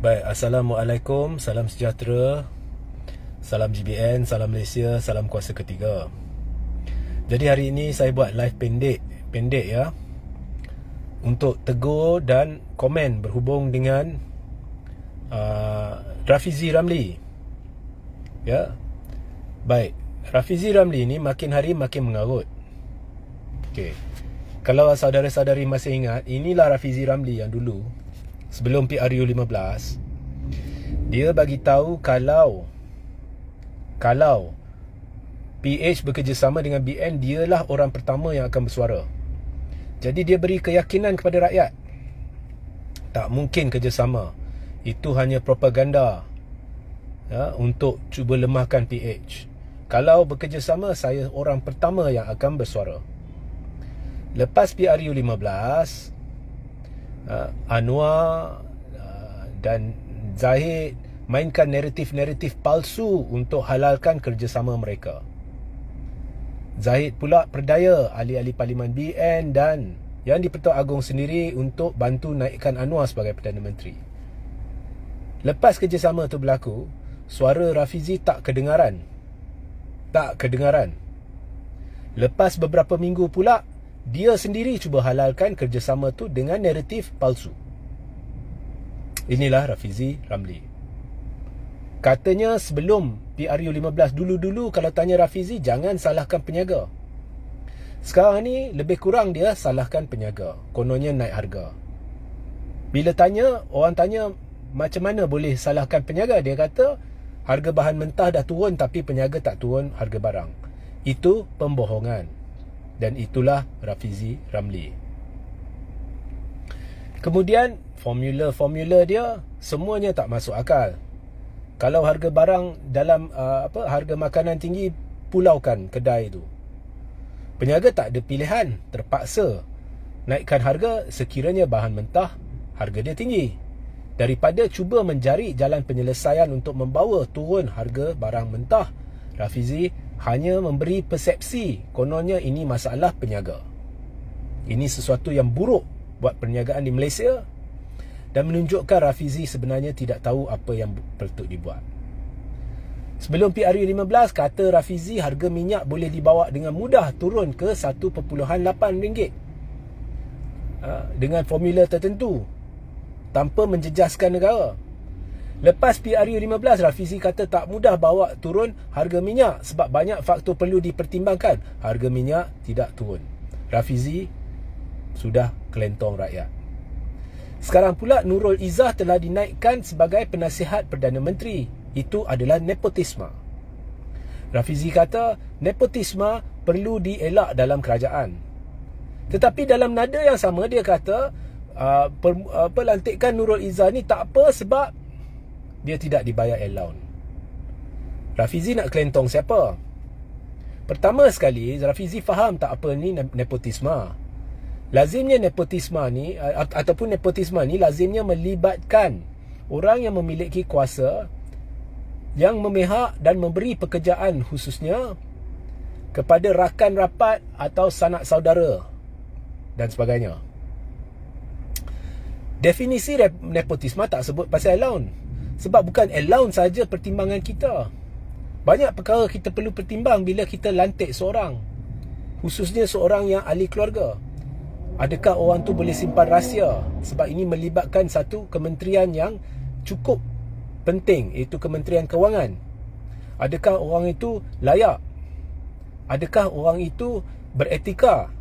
Baik, Assalamualaikum, salam sejahtera, salam GBN, salam Malaysia, salam kuasa ketiga. Jadi hari ini saya buat live pendek ya, untuk tegur dan komen berhubung dengan Rafizi Ramli. Ya. Baik, Rafizi Ramli ni makin hari makin mengarut. Okey. Kalau saudara-saudari masih ingat, inilah Rafizi Ramli yang dulu sebelum PRU 15, dia bagi tahu kalau PH bekerjasama dengan BN, dialah orang pertama yang akan bersuara. Jadi dia beri keyakinan kepada rakyat, tak mungkin kerjasama. Itu hanya propaganda ya, untuk cuba lemahkan PH. Kalau bekerjasama, saya orang pertama yang akan bersuara. Lepas PRU 15, Anwar dan Zahid mainkan naratif-naratif palsu untuk halalkan kerjasama mereka. Zahid pula perdaya ahli-ahli Parlimen BN dan Yang di-Pertuan Agong sendiri untuk bantu naikkan Anwar sebagai Perdana Menteri. Lepas kerjasama itu berlaku, suara Rafizi tak kedengaran. Lepas beberapa minggu pula, dia sendiri cuba halalkan kerjasama tu dengan naratif palsu. Inilah Rafizi Ramli. Katanya sebelum PRU 15, dulu-dulu kalau tanya Rafizi, jangan salahkan peniaga. Sekarang ni lebih kurang dia salahkan peniaga, kononnya naik harga. Bila tanya, orang tanya macam mana boleh salahkan peniaga, dia kata harga bahan mentah dah turun tapi peniaga tak turun harga barang. Itu pembohongan. Dan itulah Rafizi Ramli. Kemudian formula dia semuanya tak masuk akal. Kalau harga barang dalam harga makanan tinggi, pulaukan kedai itu. Peniaga tak ada pilihan, terpaksa naikkan harga sekiranya bahan mentah harga dia tinggi, daripada cuba mencari jalan penyelesaian untuk membawa turun harga barang mentah. Rafizi hanya memberi persepsi kononnya ini masalah peniaga. Ini sesuatu yang buruk buat perniagaan di Malaysia dan menunjukkan Rafizi sebenarnya tidak tahu apa yang patut dibuat. Sebelum PRU 15, kata Rafizi harga minyak boleh dibawa dengan mudah turun ke 1.8 ringgit dengan formula tertentu tanpa menjejaskan negara. Lepas PRU 15, Rafizi kata tak mudah bawa turun harga minyak sebab banyak faktor perlu dipertimbangkan. Harga minyak tidak turun. Rafizi sudah kelentong rakyat. Sekarang pula Nurul Izzah telah dinaikkan sebagai penasihat Perdana Menteri. Itu adalah nepotisme. Rafizi kata nepotisme perlu dielak dalam kerajaan. Tetapi dalam nada yang sama dia kata pelantikan Nurul Izzah ni tak apa sebab dia tidak dibayar allowance. Rafizi nak kelentong siapa? Pertama sekali, Rafizi faham tak apa ni nepotisme. Lazimnya nepotisme ni lazimnya melibatkan orang yang memiliki kuasa, yang memihak dan memberi pekerjaan khususnya kepada rakan rapat atau sanak saudara dan sebagainya. Definisi nepotisme tak sebut pasal allowance. Sebab bukan allowance saja pertimbangan kita. Banyak perkara kita perlu pertimbang bila kita lantik seorang, khususnya seorang yang ahli keluarga. Adakah orang tu boleh simpan rahsia? Sebab ini melibatkan satu kementerian yang cukup penting, iaitu Kementerian Kewangan. Adakah orang itu layak? Adakah orang itu beretika?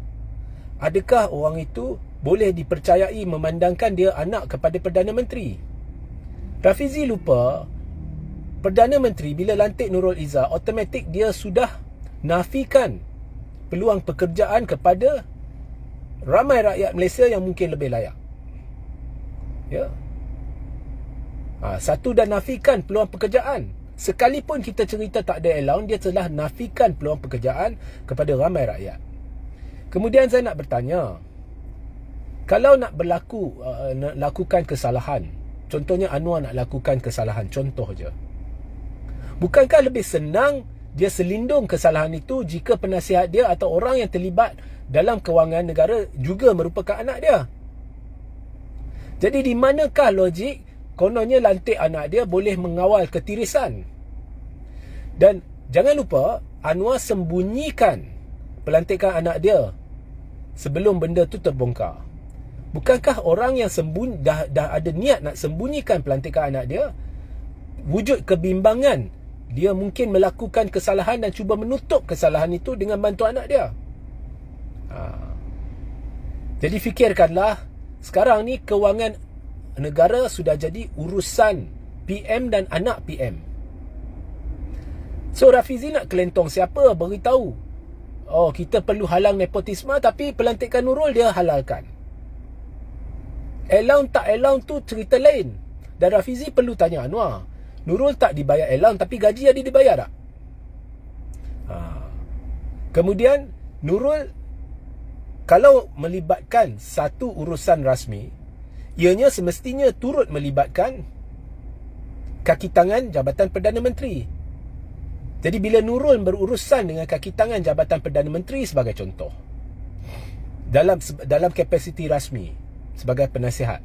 Adakah orang itu boleh dipercayai memandangkan dia anak kepada Perdana Menteri? Rafizi lupa, Perdana Menteri bila lantik Nurul Izzah, automatik dia sudah nafikan peluang pekerjaan kepada ramai rakyat Malaysia yang mungkin lebih layak. Ya. Satu, dah nafikan peluang pekerjaan. Sekalipun kita cerita tak ada allowance, dia telah nafikan peluang pekerjaan kepada ramai rakyat. Kemudian saya nak bertanya, kalau nak lakukan kesalahan, contohnya Anwar nak lakukan kesalahan, contoh je, bukankah lebih senang dia selindung kesalahan itu jika penasihat dia atau orang yang terlibat dalam kewangan negara juga merupakan anak dia? Jadi di manakah logik kononnya lantik anak dia boleh mengawal ketirisan. Dan jangan lupa, Anwar sembunyikan pelantikan anak dia sebelum benda tu terbongkar. Bukankah orang yang dah ada niat nak sembunyikan pelantikan anak dia, wujud kebimbangan, dia mungkin melakukan kesalahan dan cuba menutup kesalahan itu dengan bantu anak dia. Jadi fikirkanlah, sekarang ni kewangan negara sudah jadi urusan PM dan anak PM. So Rafizi nak kelentong siapa? Beritahu, oh, kita perlu halang nepotisme, tapi pelantikan Nurul dia halalkan. Allowance tak allowance tu cerita lain. Dan Rafizi perlu tanya Anwar, Nurul tak dibayar allowance tapi gaji ada dibayar tak? Kemudian Nurul kalau melibatkan satu urusan rasmi, ianya semestinya turut melibatkan kaki tangan Jabatan Perdana Menteri. Jadi bila Nurul berurusan dengan kaki tangan Jabatan Perdana Menteri sebagai contoh, dalam kapasiti rasmi sebagai penasihat,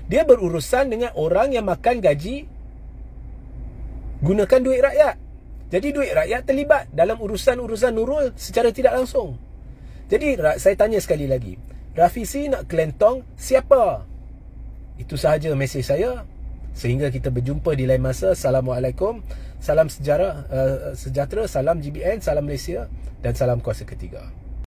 dia berurusan dengan orang yang makan gaji gunakan duit rakyat. Jadi duit rakyat terlibat dalam urusan-urusan Nurul secara tidak langsung. Jadi saya tanya sekali lagi, Rafizi nak kelentong siapa? Itu sahaja mesej saya. Sehingga kita berjumpa di lain masa. Assalamualaikum. Salam sejahtera, salam GBN, salam Malaysia dan salam kuasa ketiga.